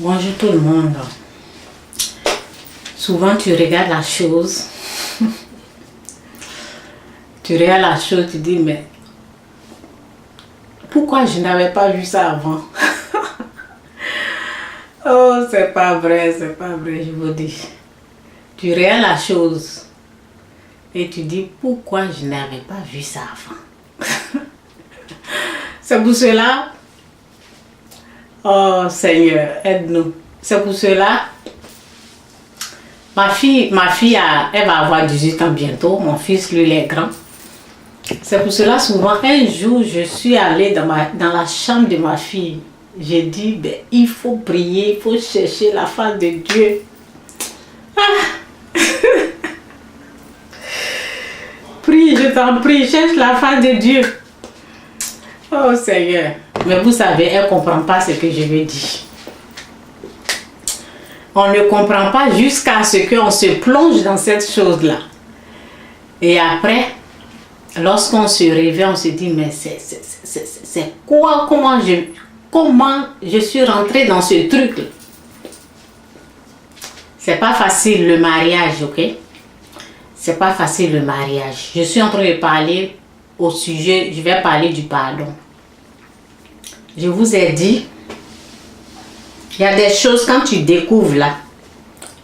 Bonjour tout le monde. Souvent tu regardes la chose, tu dis mais pourquoi je n'avais pas vu ça avant? Oh, c'est pas vrai, je vous dis. Tu regardes la chose et tu dis pourquoi je n'avais pas vu ça avant? C'est pour cela, oh Seigneur, aide-nous. C'est pour cela, ma fille elle va avoir 18 ans bientôt, mon fils lui il est grand. C'est pour cela souvent, un jour je suis allée dans la chambre de ma fille. J'ai dit, ben, il faut prier, il faut chercher la face de Dieu. Ah. Prie, je t'en prie, cherche la face de Dieu. Oh Seigneur. Mais vous savez, elle ne comprend pas ce que je veux dire. On ne comprend pas jusqu'à ce qu'on se plonge dans cette chose-là. Et après, lorsqu'on se réveille, on se dit, mais c'est quoi, comment je suis rentrée dans ce truc-là? C'est pas facile le mariage, ok? C'est pas facile le mariage. Je suis en train de parler au sujet, je vais parler du pardon. Je vous ai dit, il y a des choses quand tu découvres là,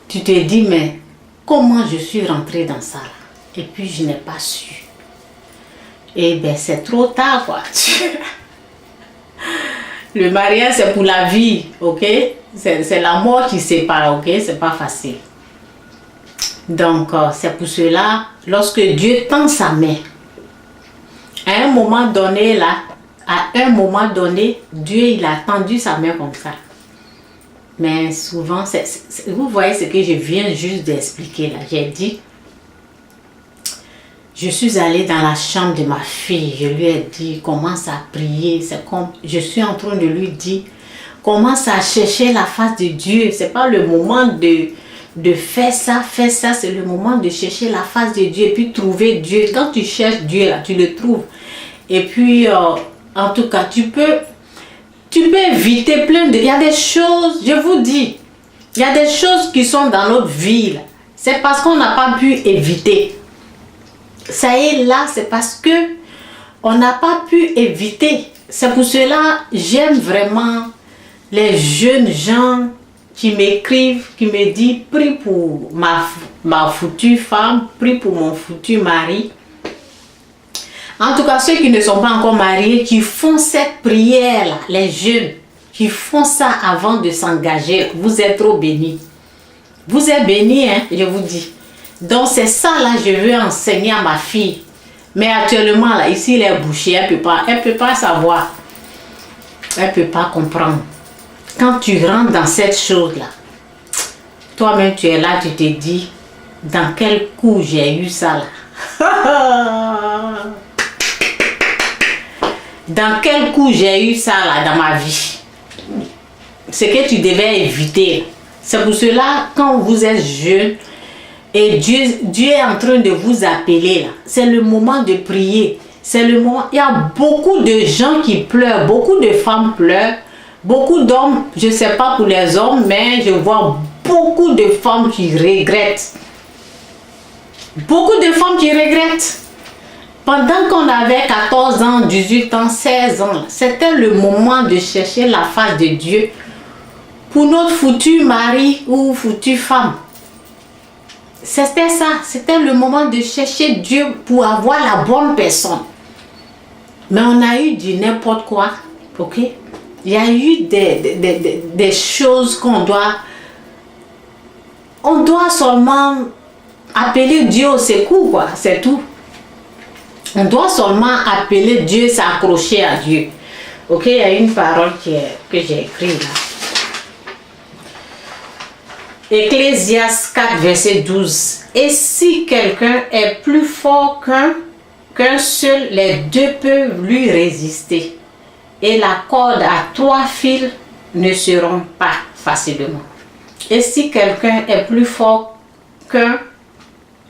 tu te dis, mais comment je suis rentrée dans ça là? Et puis je n'ai pas su. Et bien c'est trop tard quoi. Le mariage c'est pour la vie, ok? C'est la mort qui sépare, ok? C'est pas facile. Donc c'est pour cela, lorsque Dieu tend sa main, à un moment donné là, Dieu il a tendu sa main comme ça. Mais souvent, vous voyez ce que je viens juste d'expliquer là. J'ai dit, je suis allée dans la chambre de ma fille. Je lui ai dit, commence à prier. C'est comme, je suis en train de lui dire, commence à chercher la face de Dieu. C'est pas le moment de faire ça. C'est le moment de chercher la face de Dieu et puis trouver Dieu. Quand tu cherches Dieu là, tu le trouves. Et puis, en tout cas, tu peux éviter plein de... Il y a des choses, je vous dis, il y a des choses qui sont dans notre vie. C'est parce qu'on n'a pas pu éviter. Ça est là, c'est parce que on n'a pas pu éviter. C'est pour cela, j'aime vraiment les jeunes gens qui m'écrivent, qui me disent, prie pour ma foutue femme, prie pour mon foutu mari. En tout cas, ceux qui ne sont pas encore mariés, qui font cette prière-là, les jeunes, qui font ça avant de s'engager, vous êtes trop bénis. Vous êtes bénis, hein, je vous dis. Donc, c'est ça, là, je veux enseigner à ma fille. Mais actuellement, là, ici, elle est bouchée, elle peut pas savoir. Elle peut pas comprendre. Quand tu rentres dans cette chose-là, toi-même, tu es là, tu te dis, dans quel coup j'ai eu ça, là? Dans quel coup j'ai eu ça là dans ma vie? Ce que tu devais éviter. C'est pour cela, quand vous êtes jeune et Dieu est en train de vous appeler là, c'est le moment de prier. C'est le moment. Il y a beaucoup de gens qui pleurent, beaucoup de femmes pleurent, beaucoup d'hommes, je ne sais pas pour les hommes, mais je vois beaucoup de femmes qui regrettent. Beaucoup de femmes qui regrettent. Pendant qu'on avait 14 ans, 18 ans, 16 ans, c'était le moment de chercher la face de Dieu pour notre foutu mari ou foutue femme. C'était ça, c'était le moment de chercher Dieu pour avoir la bonne personne. Mais on a eu du n'importe quoi, ok? Il y a eu des choses qu'on doit... On doit seulement appeler Dieu au secours, quoi, c'est tout. On doit seulement appeler Dieu, s'accrocher à Dieu. Ok, il y a une parole que j'ai écrite là. Ecclésiaste 4, verset 12. Et si quelqu'un est plus fort qu'un seul, les deux peuvent lui résister. Et la corde à 3 fils ne se rompt pas facilement. Et si quelqu'un est plus fort qu'un,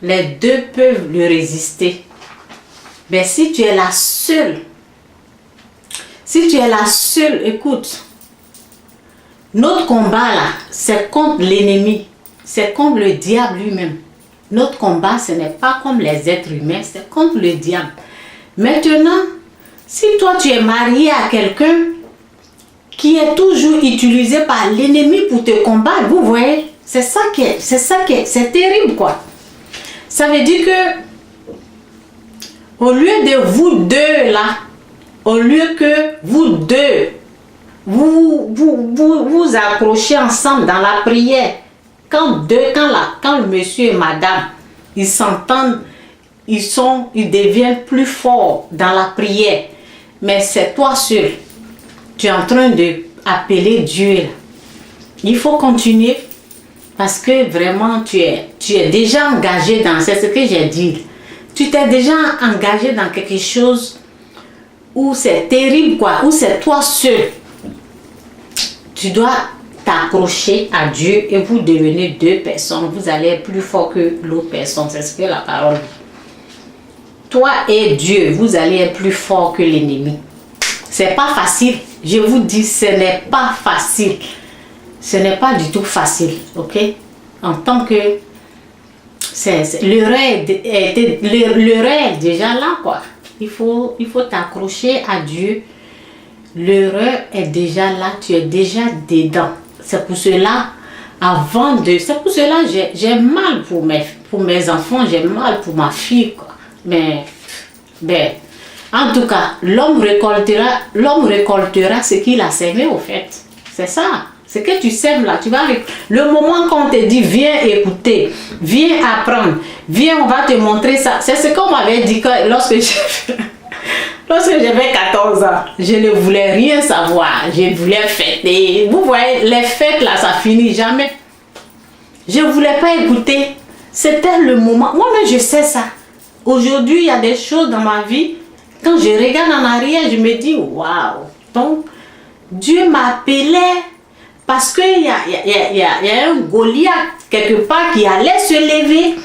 les deux peuvent lui résister. Mais si tu es la seule, écoute, Notre combat là, c'est contre l'ennemi. C'est contre le diable lui-même. Notre combat, ce n'est pas comme les êtres humains, c'est contre le diable. Maintenant, si toi tu es marié à quelqu'un qui est toujours utilisé par l'ennemi pour te combattre, vous voyez, c'est terrible quoi. Ça veut dire que au lieu de vous deux là, au lieu que vous deux vous accrochez ensemble dans la prière, quand le monsieur et madame ils s'entendent, ils deviennent plus forts dans la prière, mais c'est toi seul, tu es en train d'appeler Dieu. Il faut continuer parce que vraiment tu es déjà engagé dans, c'est ce que j'ai dit, tu t'es déjà engagé dans quelque chose où c'est terrible quoi, où c'est toi seul. Tu dois t'accrocher à Dieu et vous devenez deux personnes. Vous allez être plus fort que l'autre personne. C'est ce que la parole dit. Toi et Dieu, vous allez être plus fort que l'ennemi. C'est pas facile. Je vous dis, ce n'est pas facile. Ce n'est pas du tout facile. Ok? En tant que... L'erreur est déjà là, quoi. Il faut t'accrocher à Dieu. L'erreur est déjà là, tu es déjà dedans. C'est pour cela, c'est pour cela j'ai mal pour mes enfants, j'ai mal pour ma fille, quoi. Mais, en tout cas, l'homme récoltera ce qu'il a semé, au fait. C'est ça. Ce que tu sèmes là, le moment qu'on te dit, viens écouter, viens apprendre, viens, on va te montrer ça. C'est ce qu'on m'avait dit lorsque j'avais 14 ans, je ne voulais rien savoir. Je voulais fêter. Vous voyez, les fêtes là, ça finit jamais. Je ne voulais pas écouter. C'était le moment. Moi-même, je sais ça. Aujourd'hui, il y a des choses dans ma vie. Quand je regarde en arrière, je me dis, waouh. Donc, Dieu m'appelait parce qu'il y a un Goliath quelque part qui allait se lever.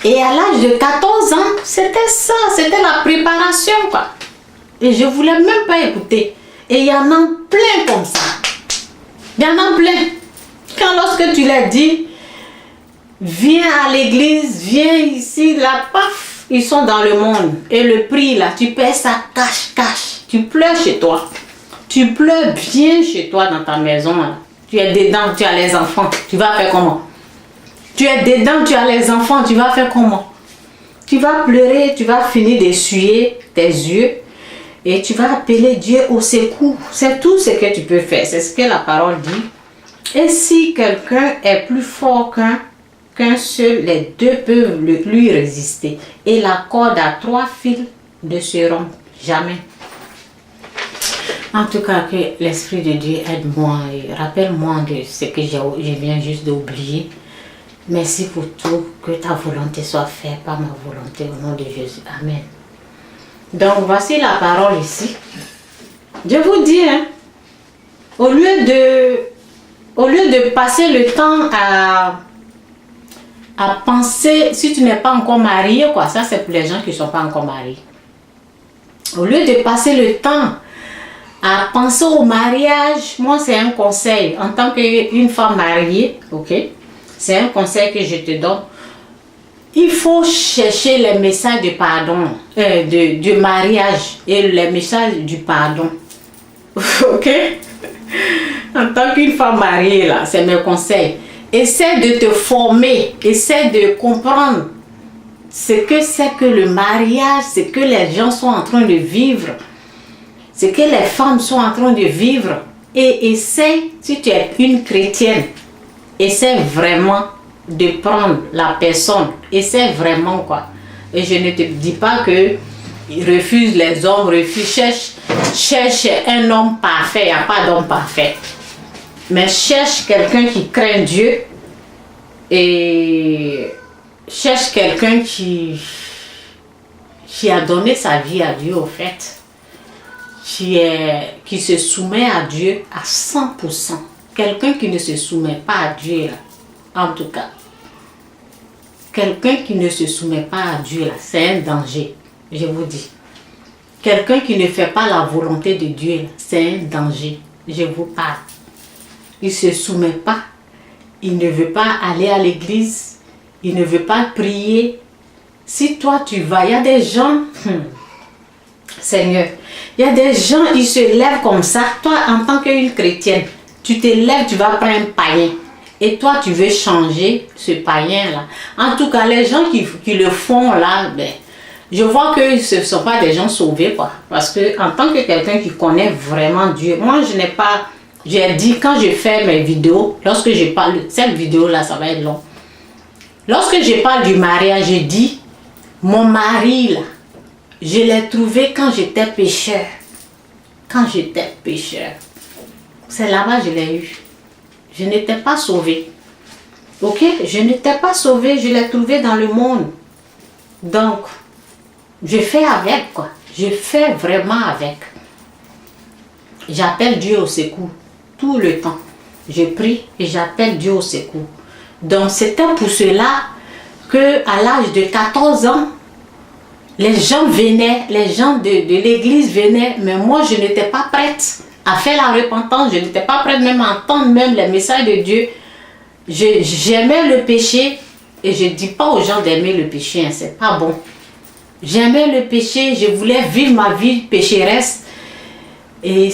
Et à l'âge de 14 ans, c'était ça, c'était la préparation, quoi. Et je ne voulais même pas écouter. Et il y en a plein comme ça. Il y en a plein. Lorsque tu leur dis, viens à l'église, viens ici, là, paf, ils sont dans le monde. Et le prix, là, tu paies ça cash. Tu pleures chez toi. Tu pleures bien chez toi dans ta maison, là. Tu es dedans, tu as les enfants. Tu vas faire comment? Tu es dedans, tu as les enfants, tu vas faire comment? Tu vas pleurer, tu vas finir d'essuyer tes yeux et tu vas appeler Dieu au secours. C'est tout ce que tu peux faire, c'est ce que la parole dit. Et si quelqu'un est plus fort qu'un seul, les deux peuvent lui résister. Et la corde à 3 fils ne se rompt jamais. En tout cas, que l'Esprit de Dieu aide-moi et rappelle-moi de ce que je viens juste d'oublier. Merci pour tout, que ta volonté soit faite, pas ma volonté, au nom de Jésus. Amen. Donc, voici la parole ici. Je vous dis, hein, au lieu de passer le temps à penser, si tu n'es pas encore marié, quoi, ça c'est pour les gens qui ne sont pas encore mariés. Au lieu de passer le temps à penser au mariage, moi c'est un conseil, en tant qu'une femme mariée, ok? C'est un conseil que je te donne. Il faut chercher les messages de pardon, de mariage et les messages du pardon. Ok? En tant qu'une femme mariée, là, c'est mes conseils. Essaie de te former, essaie de comprendre ce que c'est que le mariage, ce que les gens sont en train de vivre, ce que les femmes sont en train de vivre. Et essaie, si tu es une chrétienne, essaie vraiment de prendre la personne. Essaie vraiment, quoi. Et je ne te dis pas que refuse les hommes, cherche un homme parfait. Il n'y a pas d'homme parfait. Mais cherche quelqu'un qui craint Dieu et cherche quelqu'un qui a donné sa vie à Dieu, au fait. Qui se soumet à Dieu à 100%. Quelqu'un qui ne se soumet pas à Dieu, là, en tout cas. Quelqu'un qui ne se soumet pas à Dieu, là, c'est un danger, je vous dis. Quelqu'un qui ne fait pas la volonté de Dieu, là, c'est un danger, je vous parle. il ne se soumet pas, il ne veut pas aller à l'église, il ne veut pas prier. Si toi tu vas, il y a des gens, Seigneur, il y a des gens, ils se lèvent comme ça. Toi, en tant qu'une chrétienne, tu te lèves, tu vas prendre un païen. Et toi, tu veux changer ce païen-là. En tout cas, les gens qui le font là, ben, je vois que ce ne sont pas des gens sauvés, quoi. Parce que en tant que quelqu'un qui connaît vraiment Dieu, moi, je n'ai pas... J'ai dit, quand je fais mes vidéos, lorsque je parle... Cette vidéo-là, ça va être long. Lorsque je parle du mariage, je dis, mon mari, là, je l'ai trouvé quand j'étais pécheur. Quand j'étais pécheur. C'est là-bas que je l'ai eu. Je n'étais pas sauvée. Ok? Je n'étais pas sauvée, je l'ai trouvé dans le monde. Donc, je fais avec, quoi. Je fais vraiment avec. J'appelle Dieu au secours. Tout le temps. Je prie et j'appelle Dieu au secours. Donc, c'était pour cela que à l'âge de 14 ans, les gens venaient, les gens de l'église venaient, mais moi, je n'étais pas prête à faire la repentance. Je n'étais pas prête même à entendre même les messages de Dieu. J'aimais le péché et je ne dis pas aux gens d'aimer le péché, hein, c'est pas bon. J'aimais le péché, je voulais vivre ma vie pécheresse. Et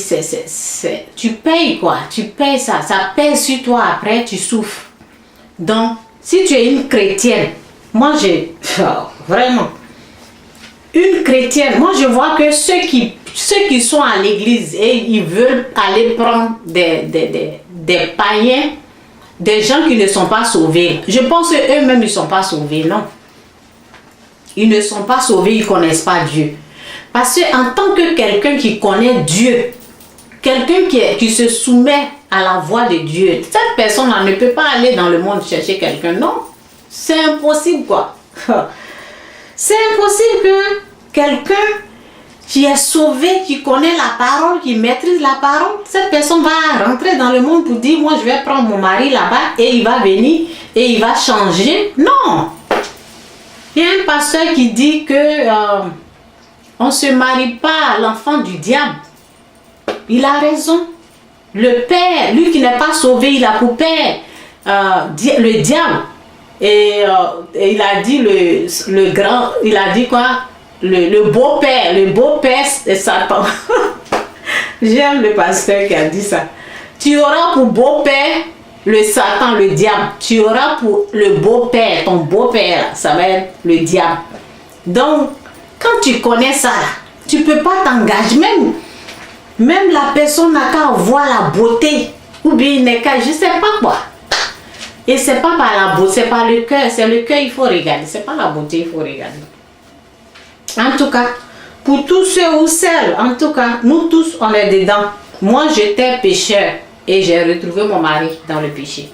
tu payes quoi, tu payes ça, ça pèse sur toi après, tu souffres. Donc, si tu es une chrétienne, moi vraiment, une chrétienne, moi je vois que ceux qui sont à l'église et ils veulent aller prendre des païens, des gens qui ne sont pas sauvés, je pense qu'eux-mêmes ne sont pas sauvés, non. Ils ne sont pas sauvés, ils ne connaissent pas Dieu. Parce qu'en tant que quelqu'un qui connaît Dieu, quelqu'un qui se soumet à la voix de Dieu, cette personne-là ne peut pas aller dans le monde chercher quelqu'un, non. C'est impossible, quoi. C'est impossible que quelqu'un qui est sauvé, qui connaît la parole, qui maîtrise la parole, cette personne va rentrer dans le monde pour dire, moi je vais prendre mon mari là-bas et il va venir et il va changer. Non. Il y a un pasteur qui dit que on ne se marie pas à l'enfant du diable. Il a raison. Le père, lui qui n'est pas sauvé, il a pour père le diable. Et il a dit le grand, il a dit quoi? Le beau-père c'est Satan. J'aime le pasteur qui a dit ça. Tu auras pour beau-père le Satan, le diable. Tu auras pour le beau-père, ton beau-père, ça va être le diable. Donc, quand tu connais ça, tu ne peux pas t'engager. Même la personne n'a qu'à voir la beauté. Ou bien il n'est qu'à, je ne sais pas quoi. Et ce n'est pas par la beauté, c'est par le cœur. C'est le cœur qu'il faut regarder. Ce n'est pas la beauté qu'il faut regarder. En tout cas, pour tous ceux ou celles, en tout cas, nous tous, on est dedans. Moi, j'étais pécheur et j'ai retrouvé mon mari dans le péché.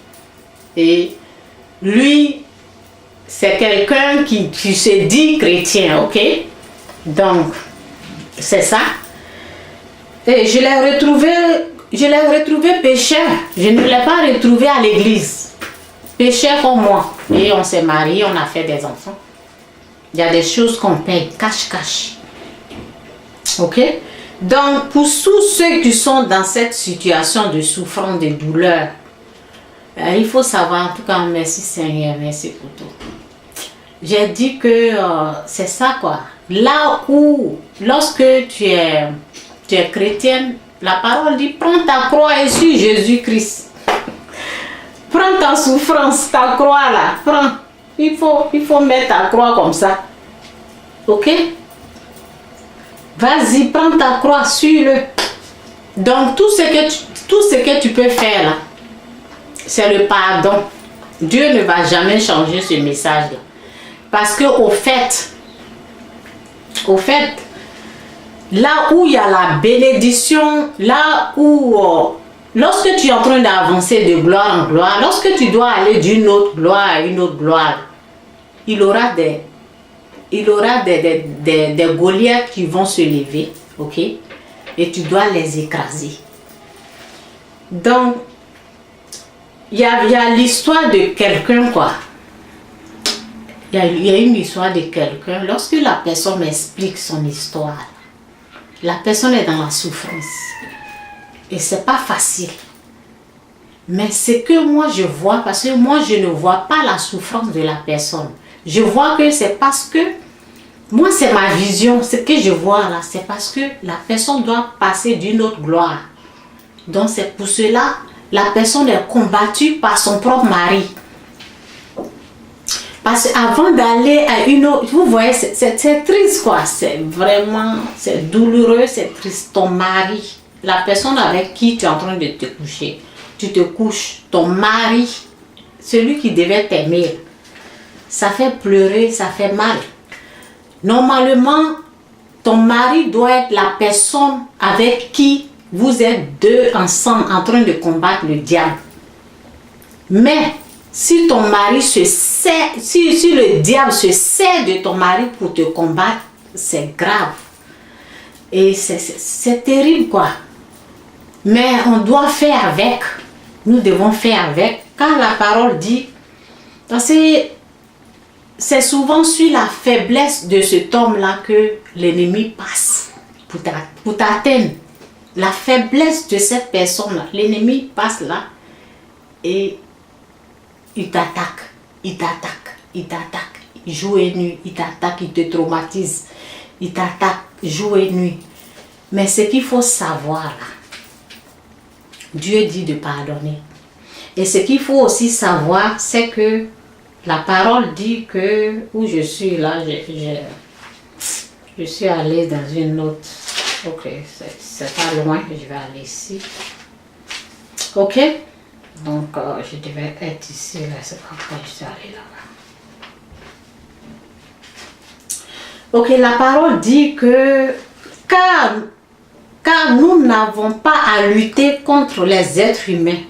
Et lui, c'est quelqu'un qui se dit chrétien, ok? Donc, c'est ça. Et je l'ai retrouvé pécheur. Je ne l'ai pas retrouvé à l'église. Pécheur comme moi. Et on s'est mariés, on a fait des enfants. Il y a des choses qu'on paye cache. Ok? Donc, pour tous ceux qui sont dans cette situation de souffrance, de douleur, il faut savoir, en tout cas, merci Seigneur, merci pour tout. J'ai dit que c'est ça quoi. Là où, lorsque tu es chrétienne, la parole dit, prends ta croix et suis Jésus-Christ. Prends ta souffrance, ta croix là, prends. Il faut mettre ta croix comme ça. Ok? Vas-y, prends ta croix, suis-le. Donc, tout ce que tu peux faire là, c'est le pardon. Dieu ne va jamais changer ce message-là. Parce que au fait, là où il y a la bénédiction, là où, lorsque tu es en train d'avancer de gloire en gloire, lorsque tu dois aller d'une autre gloire à une autre gloire, il y aura des Goliaths qui vont se lever, ok? Et tu dois les écraser. Donc, il y a l'histoire de quelqu'un, quoi. Il y a une histoire de quelqu'un. Lorsque la personne m'explique son histoire, la personne est dans la souffrance. Et c'est pas facile. Mais ce que moi je vois, parce que moi je ne vois pas la souffrance de la personne. Je vois que c'est parce que, moi c'est ma vision, ce que je vois là, c'est parce que la personne doit passer d'une autre gloire. Donc c'est pour cela, la personne est combattue par son propre mari. Parce qu'avant d'aller à une autre, vous voyez, c'est triste quoi, c'est vraiment, c'est douloureux, c'est triste. Ton mari, la personne avec qui tu es en train de te coucher, tu te couches, ton mari, celui qui devait t'aimer, ça fait pleurer, ça fait mal. Normalement, ton mari doit être la personne avec qui vous êtes deux ensemble en train de combattre le diable. Mais si ton mari se sert, si le diable se sert de ton mari pour te combattre, c'est grave. Et c'est terrible quoi. Mais on doit faire avec. Nous devons faire avec. Car la parole dit, c'est souvent sur la faiblesse de cet homme-là que l'ennemi passe pour t'atteindre. La faiblesse de cette personne-là, l'ennemi passe là et il t'attaque, il t'attaque, il t'attaque, jour et nuit, il t'attaque, il te traumatise, il t'attaque jour et nuit. Mais ce qu'il faut savoir là, Dieu dit de pardonner. Et ce qu'il faut aussi savoir, c'est que la parole dit que, où je suis là, je suis allée dans une autre, ok, c'est pas loin, je vais aller ici, ok. Donc, je devais être ici, là, c'est pourquoi je suis allée là-bas. Ok, la parole dit que, car nous n'avons pas à lutter contre les êtres humains.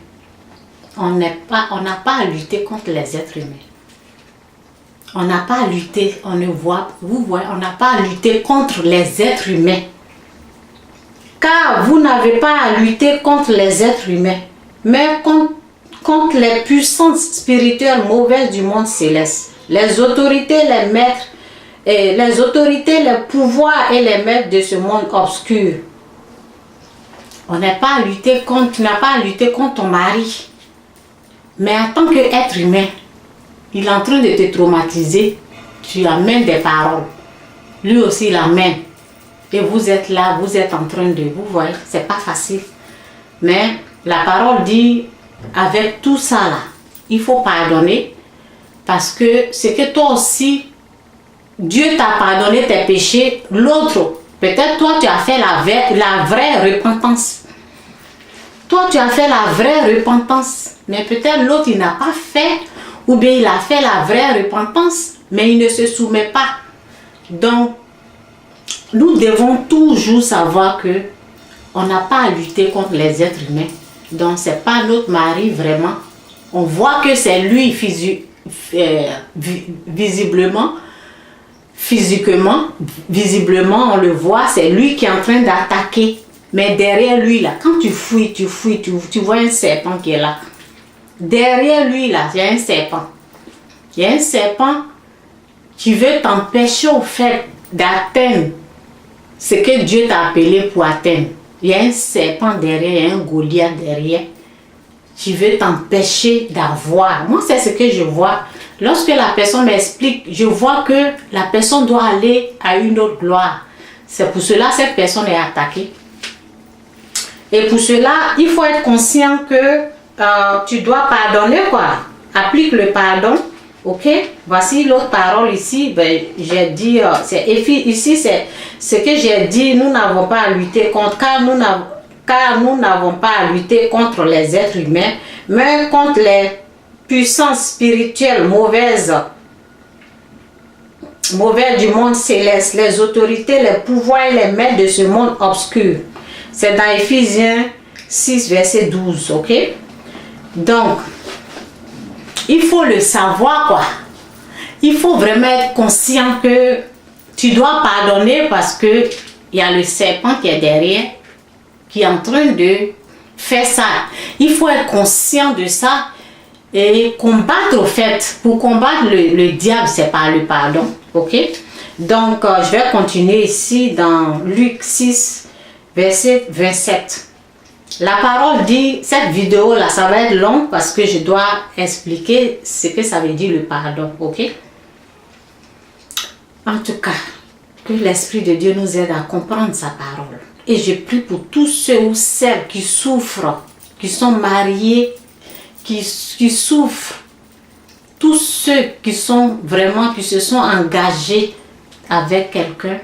On n'a pas à lutter contre les êtres humains. On n'a pas à lutter, on ne voit, vous voyez, on n'a pas à lutter contre les êtres humains. Car vous n'avez pas à lutter contre les êtres humains, mais contre les puissances spirituelles mauvaises du monde céleste, les autorités, les maîtres, les autorités, les pouvoirs et les maîtres de ce monde obscur. On n'a pas à lutter contre, tu n'as pas à lutter contre ton mari. Mais en tant qu'être humain, il est en train de te traumatiser, tu amènes des paroles. Lui aussi il amène. Et vous êtes là, vous êtes en train de, vous voyez, c'est pas facile. Mais la parole dit, avec tout ça là, il faut pardonner. Parce que c'est que toi aussi, Dieu t'a pardonné tes péchés, l'autre, peut-être toi tu as fait la vraie repentance. Toi tu as fait la vraie repentance. Mais peut-être l'autre il n'a pas fait, ou bien il a fait la vraie repentance, mais il ne se soumet pas. Donc, nous devons toujours savoir que on n'a pas à lutter contre les êtres humains. Donc, ce n'est pas notre mari vraiment. On voit que c'est lui visiblement, on le voit, c'est lui qui est en train d'attaquer. Mais derrière lui, là, quand tu fouilles, tu vois un serpent qui est là. Derrière lui, là, il y a un serpent. Il y a un serpent qui veut t'empêcher au fait d'atteindre ce que Dieu t'a appelé pour atteindre. Il y a un serpent derrière, il y a un Goliath derrière qui veut t'empêcher d'avoir. Moi, c'est ce que je vois. Lorsque la personne m'explique, je vois que la personne doit aller à une autre gloire. C'est pour cela que cette personne est attaquée. Et pour cela, il faut être conscient que tu dois pardonner, quoi. Applique le pardon. Ok, voici l'autre parole ici. Ben, j'ai dit, ici c'est ce que j'ai dit. Nous n'avons pas à lutter contre, car nous n'avons pas à lutter contre les êtres humains, mais contre les puissances spirituelles mauvaises du monde céleste, les autorités, les pouvoirs et les maîtres de ce monde obscur. C'est dans Éphésiens 6, verset 12, ok? Donc, il faut le savoir, quoi. Il faut vraiment être conscient que tu dois pardonner parce que il y a le serpent qui est derrière, qui est en train de faire ça. Il faut être conscient de ça et combattre au fait. Pour combattre le diable, c'est par le pardon, ok? Donc, je vais continuer ici dans Luc 6, verset 27. La parole dit, cette vidéo là, ça va être long parce que je dois expliquer ce que ça veut dire le pardon, ok? En tout cas, que l'Esprit de Dieu nous aide à comprendre sa parole. Et je prie pour tous ceux ou celles qui souffrent, qui sont mariés, qui souffrent, tous ceux qui sont vraiment, qui se sont engagés avec quelqu'un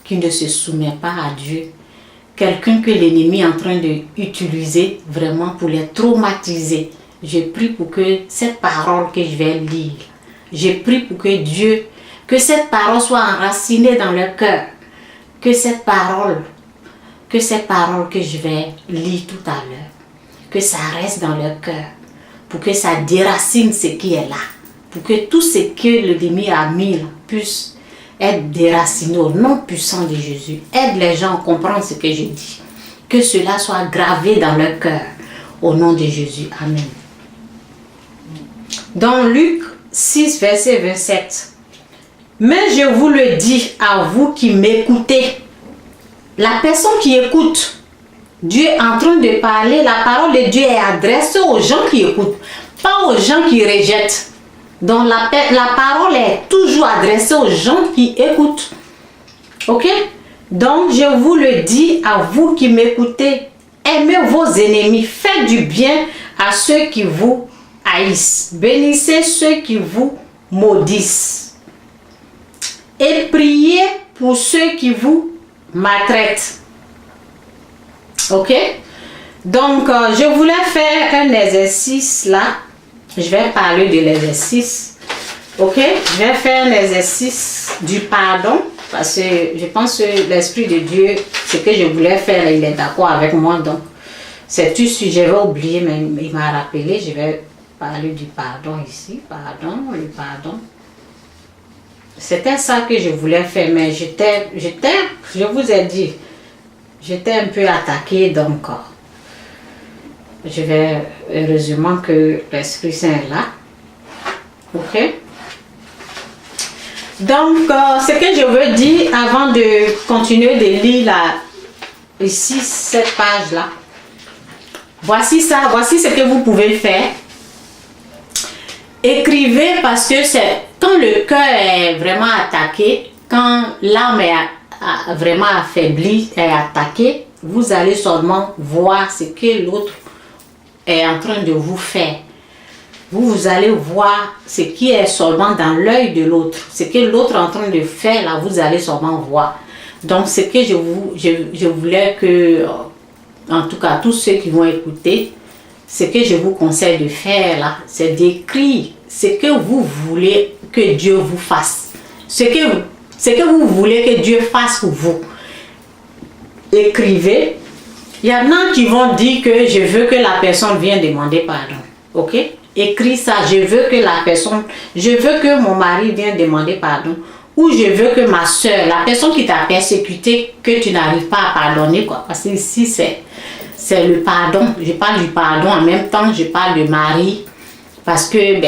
qui ne se soumet pas à Dieu. Quelqu'un que l'ennemi est en train d'utiliser vraiment pour les traumatiser. Je prie pour que cette parole que je vais lire, je prie pour que Dieu, que cette parole soit enracinée dans leur cœur. Que cette parole que je vais lire tout à l'heure, que ça reste dans leur cœur, pour que ça déracine ce qui est là, pour que tout ce que l'ennemi a mis là, puisse être déraciné au nom puissant de Jésus. Aide les gens à comprendre ce que je dis. Que cela soit gravé dans leur cœur, au nom de Jésus. Amen. Dans Luc 6, verset 27. Mais je vous le dis à vous qui m'écoutez. La personne qui écoute, Dieu est en train de parler, la parole de Dieu est adressée aux gens qui écoutent, pas aux gens qui rejettent. Donc la parole est toujours adressée aux gens qui écoutent. Ok? Donc je vous le dis à vous qui m'écoutez, aimez vos ennemis, faites du bien à ceux qui vous haïssent, bénissez ceux qui vous maudissent et priez pour ceux qui vous maltraitent. Ok? Donc je voulais faire un exercice là. Je vais parler de l'exercice. Ok? Je vais faire un exercice du pardon. Parce que je pense que l'Esprit de Dieu, ce que je voulais faire, il est d'accord avec moi. Donc, c'est tout si j'avais oublié, mais il m'a rappelé. Je vais parler du pardon ici. Pardon, le pardon. C'était ça que je voulais faire, mais je vous ai dit, j'étais un peu attaquée, donc je vais, heureusement que l'Esprit Saint est là. Ok? Donc, ce que je veux dire avant de continuer de lire ici, cette page-là, voici ça, voici ce que vous pouvez faire. Écrivez parce que c'est quand le cœur est vraiment attaqué, quand l'âme est vraiment affaiblie et attaquée, vous allez seulement voir ce que l'autre est en train de vous faire. Vous allez voir ce qui est seulement dans l'œil de l'autre. Ce que l'autre est en train de faire, là, vous allez seulement voir. Donc, ce que je voulais que, en tout cas, tous ceux qui vont écouter, ce que je vous conseille de faire, là, c'est d'écrire ce que vous voulez que Dieu vous fasse. Ce que vous voulez que Dieu fasse pour vous. Écrivez. Il y en a qui vont dire que je veux que la personne vienne demander pardon. Ok? Écris ça, je veux que mon mari vienne demander pardon. Ou je veux que ma soeur, la personne qui t'a persécuté, que tu n'arrives pas à pardonner, quoi. Parce que ici, c'est le pardon. Je parle du pardon, en même temps, je parle de mari. Parce que,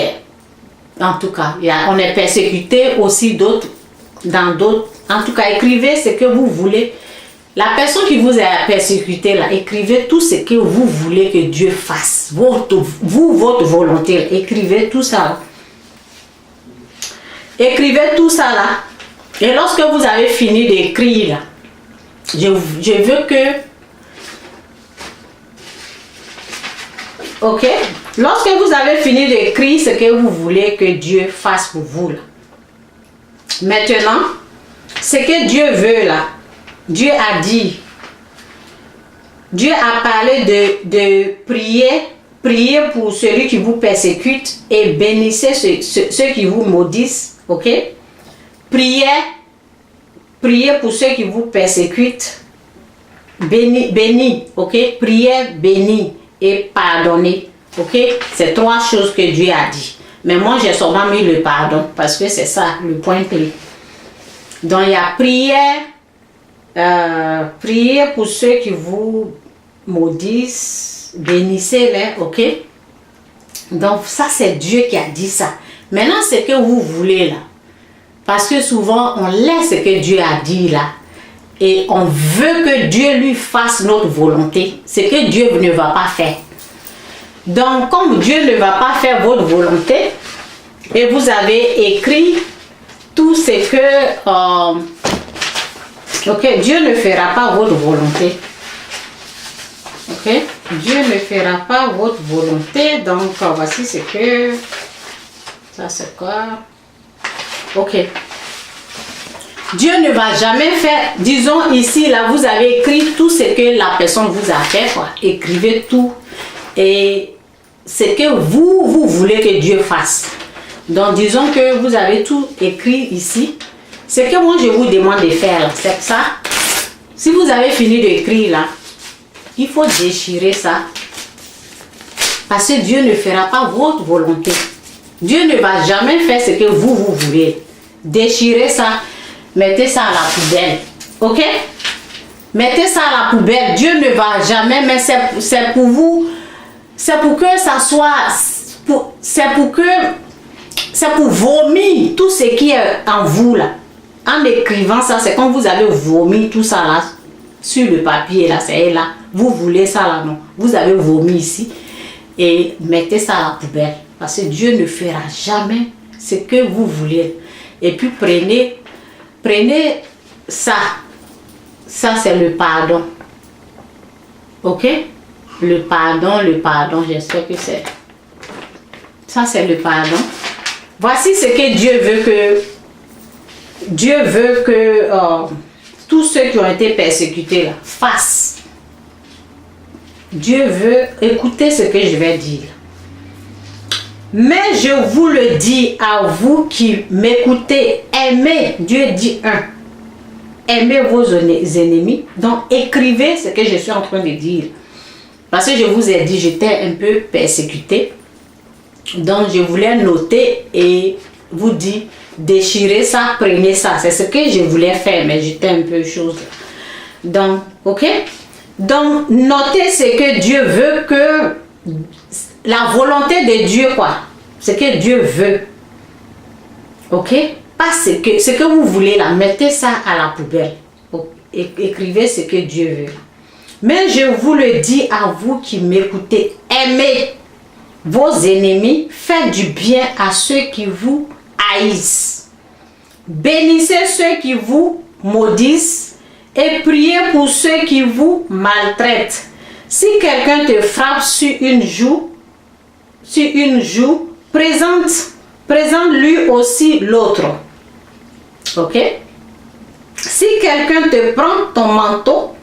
en tout cas, on est persécuté aussi dans d'autres. En tout cas, écrivez ce que vous voulez. La personne qui vous a persécuté, là, écrivez tout ce que vous voulez que Dieu fasse. Votre volonté. Écrivez tout ça. Là. Écrivez tout ça là. Et lorsque vous avez fini d'écrire, là, je veux que... Ok? Lorsque vous avez fini d'écrire ce que vous voulez que Dieu fasse pour vous, là. Maintenant, ce que Dieu veut là, Dieu a dit, Dieu a parlé de prier pour celui qui vous persécute et bénissez ceux qui vous maudissent, ok? Priez pour ceux qui vous persécutent, bénis, ok? Priez, bénis et pardonnez, ok? C'est trois choses que Dieu a dit. Mais moi, j'ai seulement mis le pardon parce que c'est ça le point clé. Donc, il y a priez pour ceux qui vous maudissent, bénissez-les, ok? Donc ça c'est Dieu qui a dit ça. Maintenant c'est que vous voulez là. Parce que souvent on laisse ce que Dieu a dit là. et on veut que Dieu lui fasse notre volonté, ce que Dieu ne va pas faire. Donc, comme Dieu ne va pas faire votre volonté, et vous avez écrit tout ce que... ok, Dieu ne fera pas votre volonté. Ok, Dieu ne fera pas votre volonté. Donc, voici ce que... Ça, c'est quoi? Ok. Dieu ne va jamais faire... Disons ici, là, vous avez écrit tout ce que la personne vous a fait, quoi. Écrivez tout. Et ce que vous voulez que Dieu fasse. Donc, disons que vous avez tout écrit ici. Ce que moi, je vous demande de faire, c'est ça. Si vous avez fini d'écrire, là, il faut déchirer ça. Parce que Dieu ne fera pas votre volonté. Dieu ne va jamais faire ce que vous voulez. Déchirez ça. Mettez ça à la poubelle. Ok? Mettez ça à la poubelle. Dieu ne va jamais, mais c'est pour vous. C'est pour que ça soit... C'est pour vomir tout ce qui est en vous là. En écrivant ça, c'est quand vous avez vomi tout ça là sur le papier là, c'est là. Vous voulez ça là, non? Vous avez vomi ici et mettez ça à la poubelle. Parce que Dieu ne fera jamais ce que vous voulez. Et puis prenez ça. Ça c'est le pardon. Ok? Le pardon, j'espère que c'est... Ça c'est le pardon. Voici ce que Dieu veut que tous ceux qui ont été persécutés là, fassent. Dieu veut écouter ce que je vais dire. Mais je vous le dis à vous qui m'écoutez, aimez, Dieu dit aimez vos ennemis. Donc écrivez ce que je suis en train de dire. Parce que je vous ai dit, j'étais un peu persécuté. Donc je voulais noter et vous dire, déchirez ça, prenez ça. C'est ce que je voulais faire, mais j'étais un peu chose. Donc, ok? Donc, notez ce que Dieu veut, que la volonté de Dieu, quoi. Ce que Dieu veut. Ok? Pas ce que vous voulez là, mettez ça à la poubelle. Écrivez ce que Dieu veut. Mais je vous le dis à vous qui m'écoutez, aimez vos ennemis, faites du bien à ceux qui vous haïssent. Bénissez ceux qui vous maudissent et priez pour ceux qui vous maltraitent. Si quelqu'un te frappe sur une joue, présente-lui aussi l'autre. Ok? Si quelqu'un te prend ton manteau,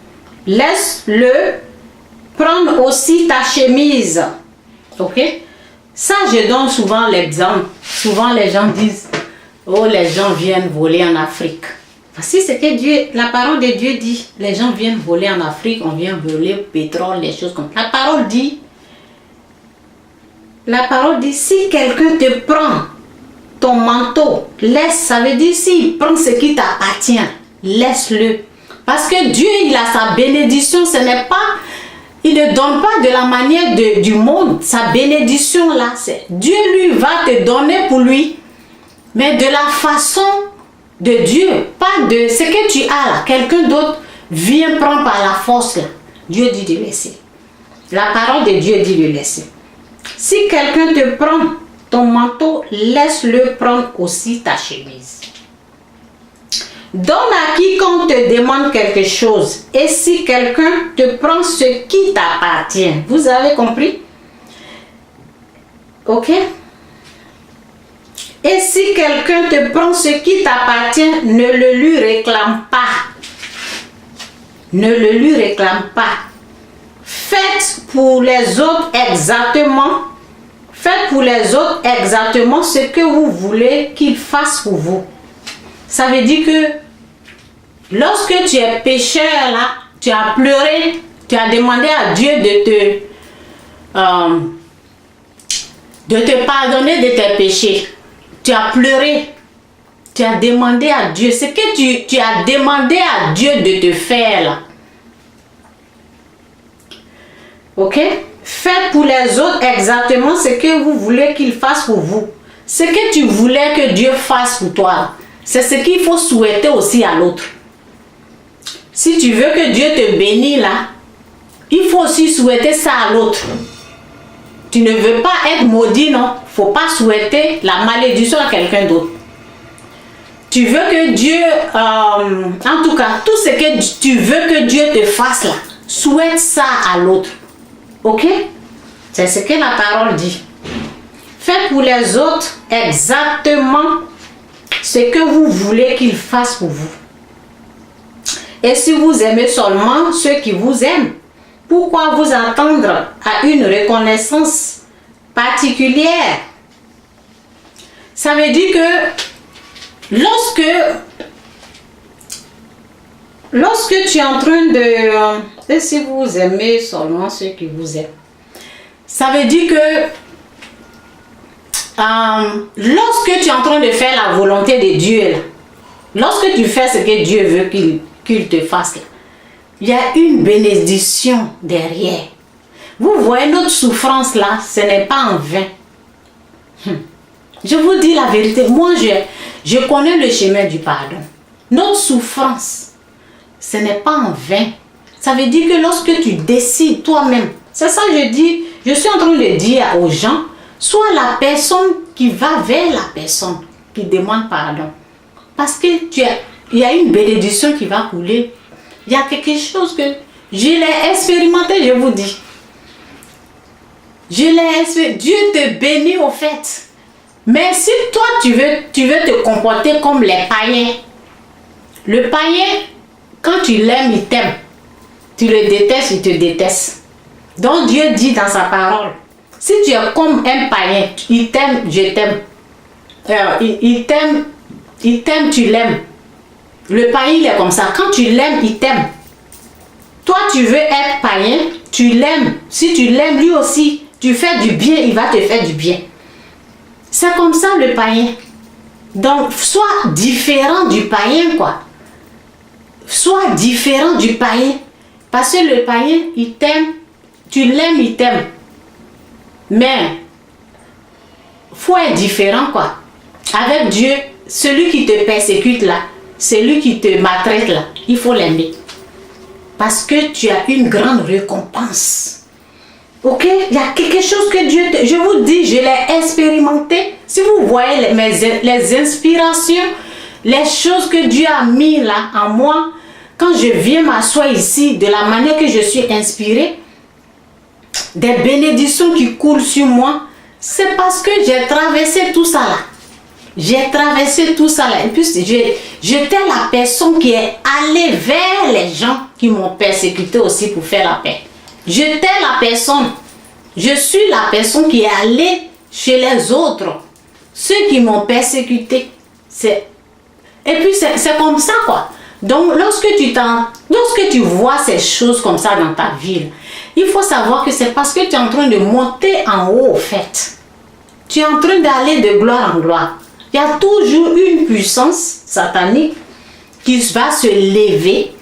laisse-le prendre aussi ta chemise. Ok? Ça, je donne souvent l'exemple. Souvent, les gens disent, oh, les gens viennent voler en Afrique. Voici ce que Dieu, la parole de Dieu dit. Les gens viennent voler en Afrique, on vient voler le pétrole, les choses comme ça. La parole dit, si quelqu'un te prend ton manteau, laisse, ça veut dire, s'il prend ce qui t'appartient, laisse-le. Parce que Dieu, il a sa bénédiction, ce n'est pas... Il ne donne pas de la manière du monde. Sa bénédiction là, c'est Dieu lui va te donner pour lui. Mais de la façon de Dieu. Pas de ce que tu as là. Quelqu'un d'autre vient prendre par la force là. Dieu dit de laisser. La parole de Dieu dit de laisser. Si quelqu'un te prend ton manteau, laisse-le prendre aussi ta chemise. Donne à quiconque te demande quelque chose. Et si quelqu'un te prend ce qui t'appartient. Vous avez compris? Ok? Et si quelqu'un te prend ce qui t'appartient, ne le lui réclame pas. Ne le lui réclame pas. Faites pour les autres exactement. Faites pour les autres exactement ce que vous voulez qu'ils fassent pour vous. Ça veut dire que lorsque tu es pécheur là, tu as pleuré, tu as demandé à Dieu de te pardonner de tes péchés. Tu as pleuré, tu as demandé à Dieu ce que tu as demandé à Dieu de te faire là. Ok? Faites pour les autres exactement ce que vous voulez qu'ils fassent pour vous. Ce que tu voulais que Dieu fasse pour toi, c'est ce qu'il faut souhaiter aussi à l'autre. Si tu veux que Dieu te bénisse là, il faut aussi souhaiter ça à l'autre. Tu ne veux pas être maudit, non? Il ne faut pas souhaiter la malédiction à quelqu'un d'autre. Tu veux que Dieu, en tout cas, tout ce que tu veux que Dieu te fasse là, souhaite ça à l'autre. Ok? C'est ce que la parole dit. Faites pour les autres exactement ce que vous voulez qu'ils fassent pour vous. Et si vous aimez seulement ceux qui vous aiment, pourquoi vous attendre à une reconnaissance particulière? Ça veut dire que lorsque tu es en train de si vous aimez seulement ceux qui vous aiment, ça veut dire que lorsque tu es en train de faire la volonté de Dieu, là, lorsque tu fais ce que Dieu veut qu'il te fasse, là, il y a une bénédiction derrière. Vous voyez, notre souffrance là, ce n'est pas en vain. Je vous dis la vérité, moi je connais le chemin du pardon. Notre souffrance, ce n'est pas en vain. Ça veut dire que lorsque tu décides toi-même, c'est ça que je dis, je suis en train de dire aux gens, sois la personne qui va vers la personne qui demande pardon. Parce que il y a une bénédiction qui va couler. Il y a quelque chose que je l'ai expérimenté, je vous dis. Je l'ai expérimenté. Dieu te bénit au fait. Mais si toi tu veux te comporter comme les païens, le païen, quand tu l'aimes, il t'aime. Tu le détestes, il te déteste. Donc Dieu dit dans sa parole, si tu es comme un païen, il t'aime, je t'aime. Il t'aime, tu l'aimes. Le païen, il est comme ça. Quand tu l'aimes, il t'aime. Toi, tu veux être païen, tu l'aimes. Si tu l'aimes, lui aussi, tu fais du bien, il va te faire du bien. C'est comme ça le païen. Donc, sois différent du païen, quoi. Sois différent du païen. Parce que le païen, il t'aime. Tu l'aimes, il t'aime. Mais, faut être différent, quoi. Avec Dieu, celui qui te persécute là, celui qui te maltraite là, il faut l'aimer. Parce que tu as une grande récompense. Ok? Il y a quelque chose que Dieu te... Je vous dis, je l'ai expérimenté. Si vous voyez les inspirations, les choses que Dieu a mis là en moi, quand je viens m'asseoir ici, de la manière que je suis inspirée, des bénédictions qui coulent sur moi, c'est parce que j'ai traversé tout ça là. J'ai traversé tout ça là. Et puis j'étais la personne qui est allée vers les gens qui m'ont persécuté aussi pour faire la paix. J'étais la personne. Je suis la personne qui est allée chez les autres. Ceux qui m'ont persécuté. Et puis c'est comme ça quoi. Donc lorsque tu vois ces choses comme ça dans ta vie, il faut savoir que c'est parce que tu es en train de monter en haut au fait. Tu es en train d'aller de gloire en gloire. Il y a toujours une puissance satanique qui va se lever